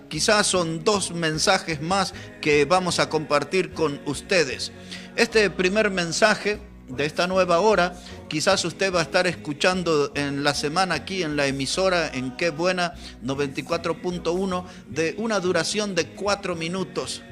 Quizás son dos mensajes más que vamos a compartir con ustedes. Este primer mensaje de esta nueva hora, quizás usted va a estar escuchando en la semana aquí en la emisora en Qué Buena 94.1 de una duración de 4 minutos.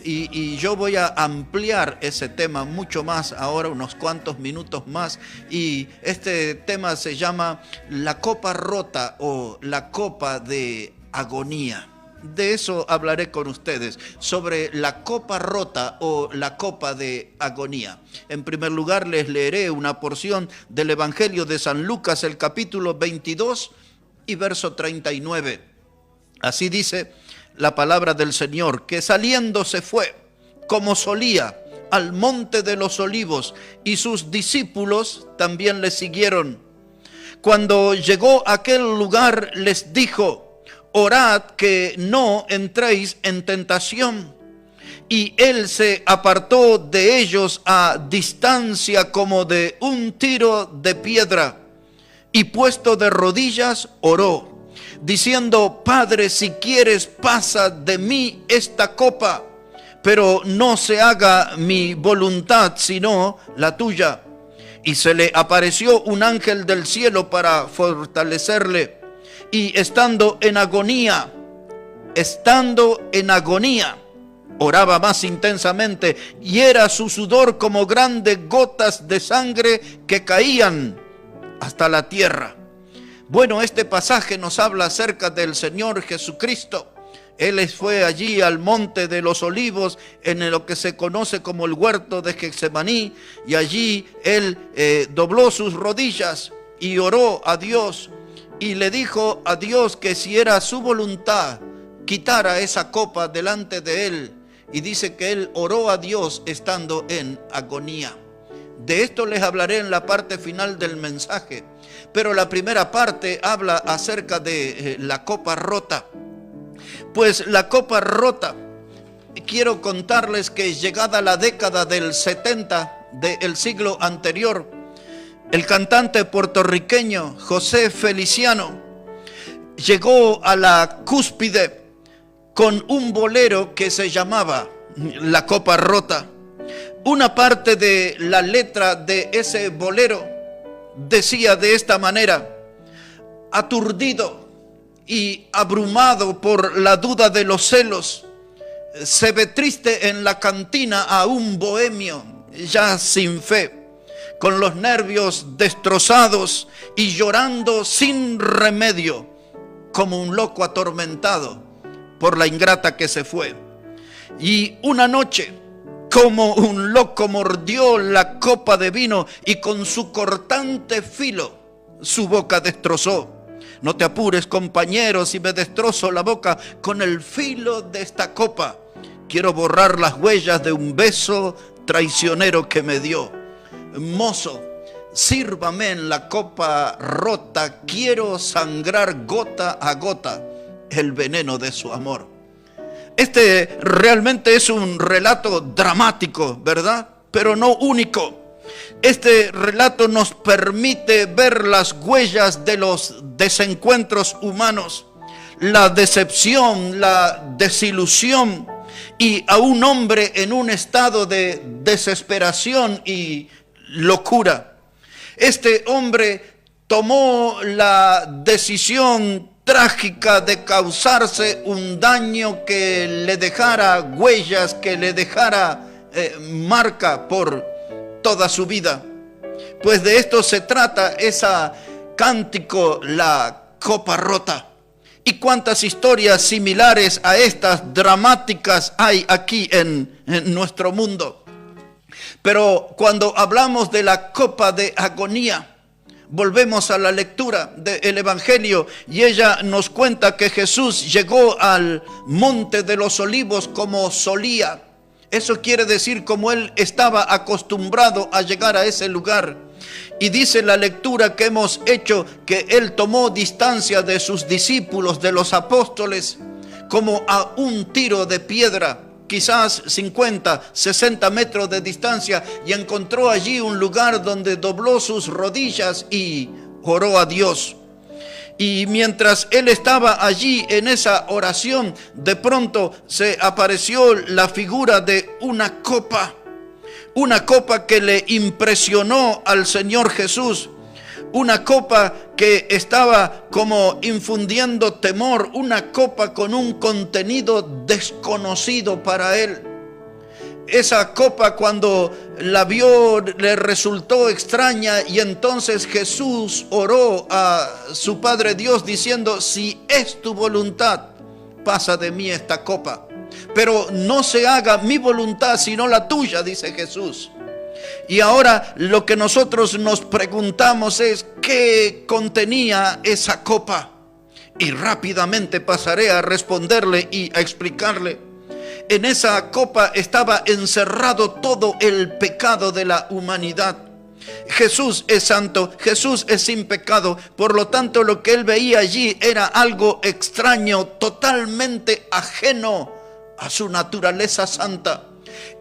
Y yo voy a ampliar ese tema mucho más ahora, unos cuantos minutos más. Y este tema se llama la copa rota o la copa de agonía. De eso hablaré con ustedes, sobre la copa rota o la copa de agonía. En primer lugar, les leeré una porción del Evangelio de San Lucas, el capítulo 22 y verso 39. Así dice la palabra del Señor, que saliendo se fue, como solía, al monte de los olivos, y sus discípulos también le siguieron. Cuando llegó a aquel lugar, les dijo: orad que no entréis en tentación. Y él se apartó de ellos a distancia como de un tiro de piedra, y puesto de rodillas oró, diciendo: Padre, si quieres, pasa de mí esta copa, pero no se haga mi voluntad sino la tuya. Y se le apareció un ángel del cielo para fortalecerle. Y estando en agonía, oraba más intensamente, y era su sudor como grandes gotas de sangre que caían hasta la tierra. Bueno, este pasaje nos habla acerca del Señor Jesucristo. Él fue allí al monte de los olivos, en lo que se conoce como el huerto de Getsemaní, y allí él dobló sus rodillas y oró a Dios. Y le dijo a Dios que si era su voluntad, quitara esa copa delante de él. Y dice que él oró a Dios estando en agonía. De esto les hablaré en la parte final del mensaje. Pero la primera parte habla acerca de la copa rota. Pues la copa rota, quiero contarles que llegada la década del 70 del siglo anterior, el cantante puertorriqueño José Feliciano llegó a la cúspide con un bolero que se llamaba La Copa Rota. Una parte de la letra de ese bolero decía de esta manera: aturdido y abrumado por la duda de los celos, se ve triste en la cantina a un bohemio ya sin fe, con los nervios destrozados y llorando sin remedio, como un loco atormentado por la ingrata que se fue. Y una noche, como un loco, mordió la copa de vino y con su cortante filo su boca destrozó. No te apures, compañero, si me destrozo la boca con el filo de esta copa. Quiero borrar las huellas de un beso traicionero que me dio. Mozo, sírvame en la copa rota, quiero sangrar gota a gota el veneno de su amor. Este realmente es un relato dramático, ¿verdad? Pero no único. Este relato nos permite ver las huellas de los desencuentros humanos, la decepción, la desilusión, y a un hombre en un estado de desesperación y locura. Este hombre tomó la decisión trágica de causarse un daño que le dejara huellas, que le dejara marca por toda su vida. Pues de esto se trata esa cántico, La Copa Rota. ¿Y cuántas historias similares a estas dramáticas hay aquí en nuestro mundo? Pero cuando hablamos de la copa de agonía, volvemos a la lectura del Evangelio y ella nos cuenta que Jesús llegó al monte de los olivos como solía. Eso quiere decir como él estaba acostumbrado a llegar a ese lugar. Y dice la lectura que hemos hecho que él tomó distancia de sus discípulos, de los apóstoles, como a un tiro de piedra, quizás 50, 60 metros de distancia, y encontró allí un lugar donde dobló sus rodillas y oró a Dios. Y mientras él estaba allí en esa oración, de pronto se apareció la figura de una copa que le impresionó al Señor Jesús, una copa que estaba como infundiendo temor, una copa con un contenido desconocido para él. Esa copa, cuando la vio, le resultó extraña, y entonces Jesús oró a su Padre Dios diciendo: si es tu voluntad, pasa de mí esta copa, pero no se haga mi voluntad sino la tuya, dice Jesús. Y ahora lo que nosotros nos preguntamos es: ¿qué contenía esa copa? Y rápidamente pasaré a responderle y a explicarle. En esa copa estaba encerrado todo el pecado de la humanidad. Jesús es santo, Jesús es sin pecado, por lo tanto lo que él veía allí era algo extraño, totalmente ajeno a su naturaleza santa.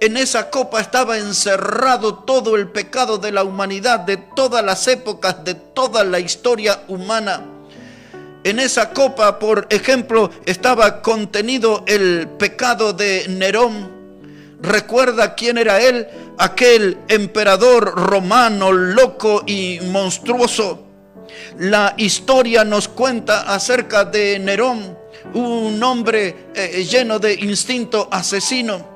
En esa copa estaba encerrado todo el pecado de la humanidad, de todas las épocas, de toda la historia humana. En esa copa, por ejemplo, estaba contenido el pecado de Nerón. ¿Recuerda quién era él? Aquel emperador romano loco y monstruoso. La historia nos cuenta acerca de Nerón, un hombre lleno de instinto asesino.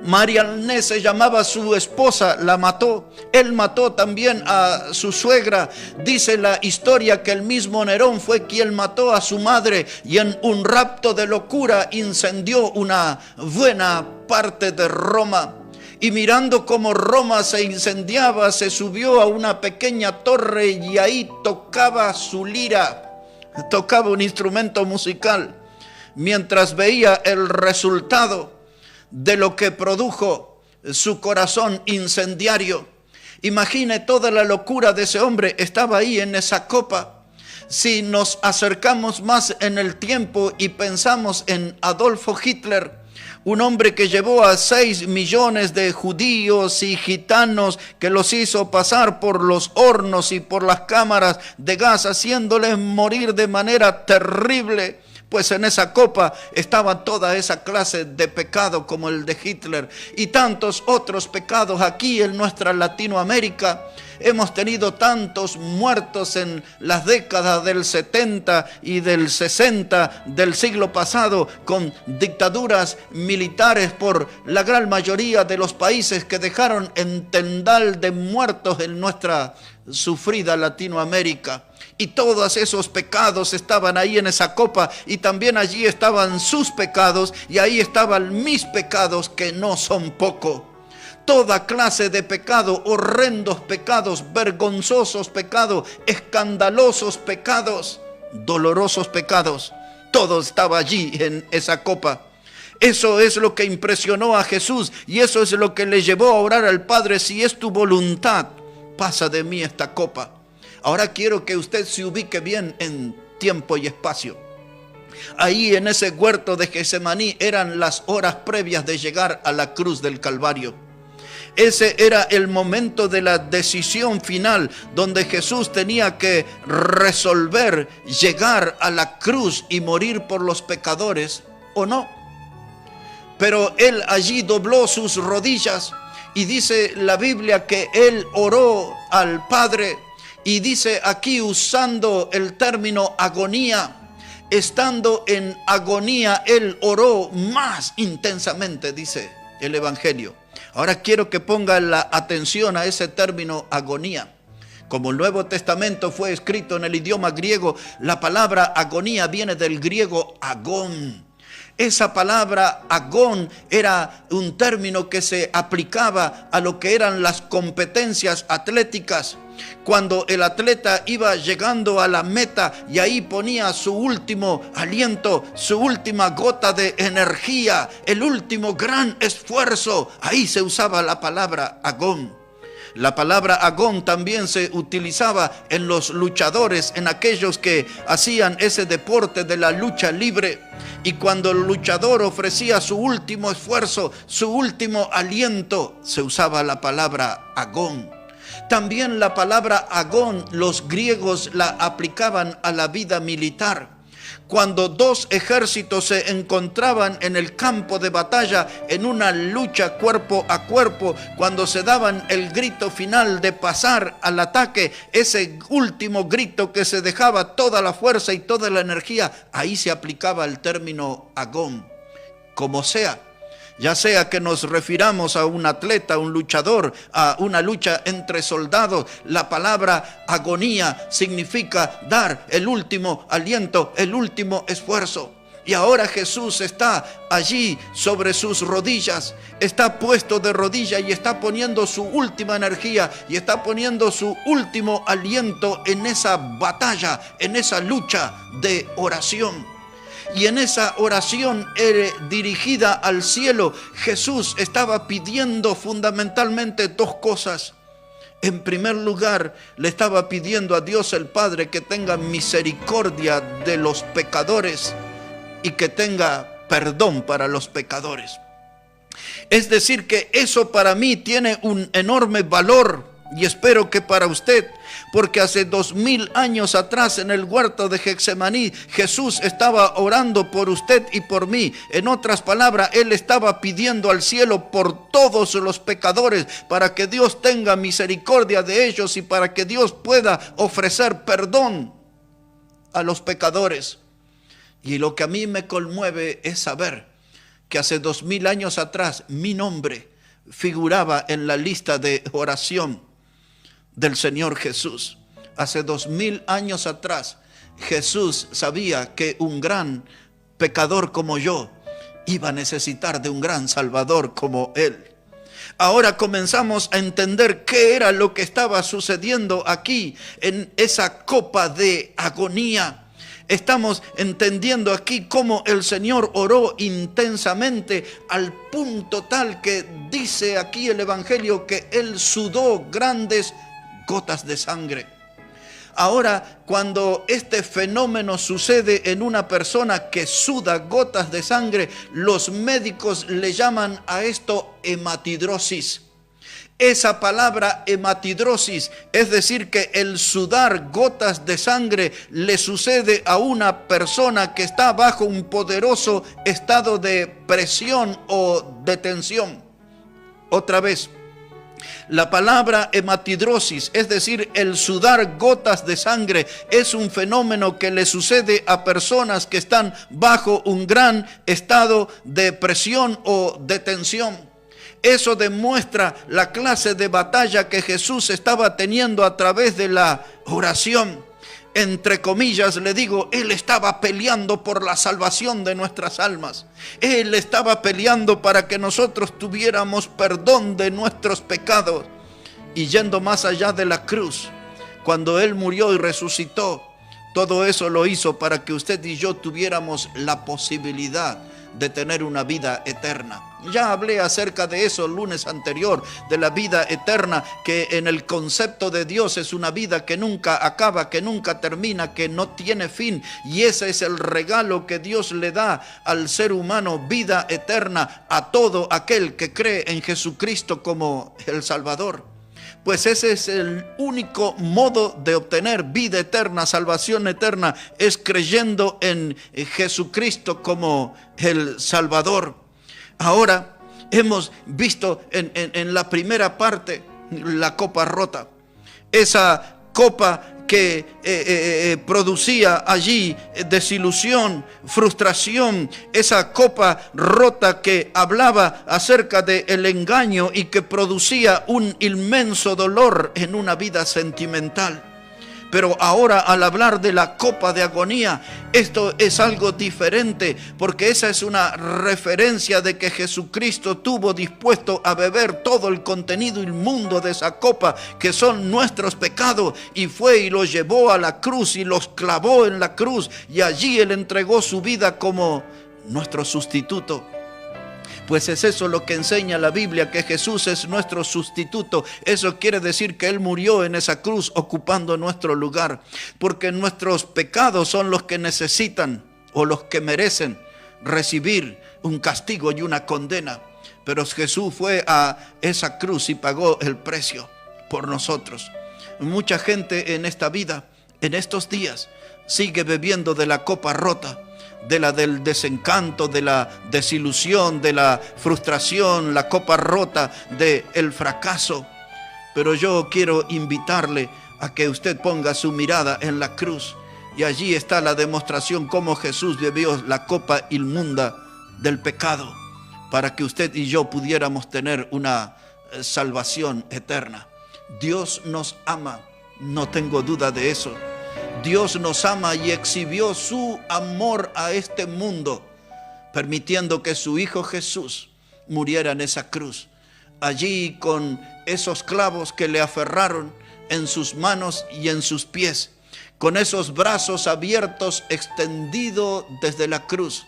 Marianne se llamaba su esposa, la mató. Él mató también a su suegra. Dice la historia que el mismo Nerón fue quien mató a su madre, y en un rapto de locura incendió una buena parte de Roma. Y mirando cómo Roma se incendiaba, se subió a una pequeña torre y ahí tocaba su lira, tocaba un instrumento musical, mientras veía el resultado de lo que produjo su corazón incendiario. Imagine toda la locura de ese hombre, estaba ahí en esa copa. Si nos acercamos más en el tiempo y pensamos en Adolfo Hitler, un hombre que llevó a 6 millones de judíos y gitanos, que los hizo pasar por los hornos y por las cámaras de gas, haciéndoles morir de manera terrible. Pues en esa copa estaba toda esa clase de pecado como el de Hitler y tantos otros pecados. Aquí en nuestra Latinoamérica hemos tenido tantos muertos en las décadas del 70 y del 60 del siglo pasado, con dictaduras militares por la gran mayoría de los países, que dejaron en tendal de muertos en nuestra sufrida Latinoamérica. Y todos esos pecados estaban ahí en esa copa, y también allí estaban sus pecados, y ahí estaban mis pecados, que no son poco. Toda clase de pecado, horrendos pecados, vergonzosos pecados, escandalosos pecados, dolorosos pecados, todo estaba allí en esa copa. Eso es lo que impresionó a Jesús, y eso es lo que le llevó a orar al Padre: si es tu voluntad, pasa de mí esta copa. Ahora quiero que usted se ubique bien en tiempo y espacio. Ahí en ese huerto de Getsemaní eran las horas previas de llegar a la cruz del Calvario. Ese era el momento de la decisión final, donde Jesús tenía que resolver llegar a la cruz y morir por los pecadores o no. Pero él allí dobló sus rodillas, y dice la Biblia que él oró al Padre. Y dice aquí, usando el término agonía, estando en agonía, él oró más intensamente, dice el Evangelio. Ahora quiero que pongan la atención a ese término agonía. Como el Nuevo Testamento fue escrito en el idioma griego, la palabra agonía viene del griego agón. Esa palabra agón era un término que se aplicaba a lo que eran las competencias atléticas. Cuando el atleta iba llegando a la meta y ahí ponía su último aliento, su última gota de energía, el último gran esfuerzo, ahí se usaba la palabra agón. La palabra agón también se utilizaba en los luchadores, en aquellos que hacían ese deporte de la lucha libre. Y cuando el luchador ofrecía su último esfuerzo, su último aliento, se usaba la palabra agón. También la palabra agón, los griegos la aplicaban a la vida militar. Cuando dos ejércitos se encontraban en el campo de batalla, en una lucha cuerpo a cuerpo, cuando se daban el grito final de pasar al ataque, ese último grito que se dejaba toda la fuerza y toda la energía, ahí se aplicaba el término agón. Como sea, ya sea que nos refiramos a un atleta, a un luchador, a una lucha entre soldados, la palabra agonía significa dar el último aliento, el último esfuerzo. Y ahora Jesús está allí sobre sus rodillas, está puesto de rodillas y está poniendo su última energía y está poniendo su último aliento en esa batalla, en esa lucha de oración. Y en esa oración dirigida al cielo, Jesús estaba pidiendo fundamentalmente dos cosas. En primer lugar, le estaba pidiendo a Dios el Padre que tenga misericordia de los pecadores y que tenga perdón para los pecadores. Es decir, que eso para mí tiene un enorme valor. Y espero que para usted, porque hace 2000 años atrás en el huerto de Getsemaní, Jesús estaba orando por usted y por mí. En otras palabras, Él estaba pidiendo al cielo por todos los pecadores, para que Dios tenga misericordia de ellos y para que Dios pueda ofrecer perdón a los pecadores. Y lo que a mí me conmueve es saber que hace 2000 años atrás mi nombre figuraba en la lista de oración del Señor Jesús. Hace 2000 años atrás, Jesús sabía que un gran pecador como yo iba a necesitar de un gran Salvador como Él. Ahora comenzamos a entender qué era lo que estaba sucediendo aquí en esa copa de agonía. Estamos entendiendo aquí cómo el Señor oró intensamente al punto tal que dice aquí el Evangelio que Él sudó grandes gotas de sangre. Ahora, cuando este fenómeno sucede en una persona que suda gotas de sangre, los médicos le llaman a esto hematidrosis. Esa palabra hematidrosis, es decir, que el sudar gotas de sangre le sucede a una persona que está bajo un poderoso estado de presión o de tensión. Otra vez, la palabra hematidrosis, es decir, el sudar gotas de sangre, es un fenómeno que le sucede a personas que están bajo un gran estado de presión o de tensión. Eso demuestra la clase de batalla que Jesús estaba teniendo a través de la oración. Entre comillas le digo, Él estaba peleando por la salvación de nuestras almas. Él estaba peleando para que nosotros tuviéramos perdón de nuestros pecados. Y yendo más allá de la cruz, cuando Él murió y resucitó, todo eso lo hizo para que usted y yo tuviéramos la posibilidad de tener una vida eterna. Ya hablé acerca de eso el lunes anterior, de la vida eterna, que en el concepto de Dios es una vida que nunca acaba, que nunca termina, que no tiene fin. Y ese es el regalo que Dios le da al ser humano, vida eterna, a todo aquel que cree en Jesucristo como el Salvador. Pues ese es el único modo de obtener vida eterna, salvación eterna, es creyendo en Jesucristo como el Salvador. Ahora hemos visto en la primera parte la copa rota. Esa copa que producía allí desilusión, frustración, esa copa rota que hablaba acerca del engaño y que producía un inmenso dolor en una vida sentimental. Pero ahora, al hablar de la copa de agonía, esto es algo diferente, porque esa es una referencia de que Jesucristo tuvo dispuesto a beber todo el contenido inmundo de esa copa, que son nuestros pecados, y fue y los llevó a la cruz y los clavó en la cruz, y allí Él entregó su vida como nuestro sustituto. Pues es eso lo que enseña la Biblia, que Jesús es nuestro sustituto. Eso quiere decir que Él murió en esa cruz ocupando nuestro lugar. Porque nuestros pecados son los que necesitan o los que merecen recibir un castigo y una condena. Pero Jesús fue a esa cruz y pagó el precio. por nosotros. Mucha gente en esta vida, en estos días, sigue bebiendo de la copa rota, del desencanto, de la desilusión, de la frustración, la copa rota del fracaso. Pero yo quiero invitarle a que usted ponga su mirada en la cruz, y allí está la demostración cómo Jesús bebió la copa inmunda del pecado, para que usted y yo pudiéramos tener una salvación eterna. Dios nos ama, no tengo duda de eso. Dios nos ama y exhibió su amor a este mundo, permitiendo que su Hijo Jesús muriera en esa cruz. Allí con esos clavos que le aferraron en sus manos y en sus pies, con esos brazos abiertos extendidos desde la cruz.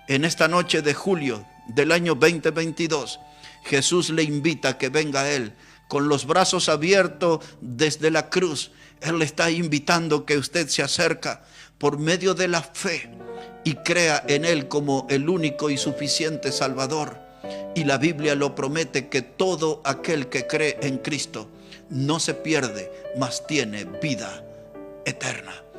En esta noche de julio del año 2022, Jesús le invita a que venga a Él con los brazos abiertos desde la cruz. Él le está invitando que usted se acerque por medio de la fe y crea en Él como el único y suficiente Salvador. Y la Biblia lo promete, que todo aquel que cree en Cristo no se pierde, mas tiene vida eterna.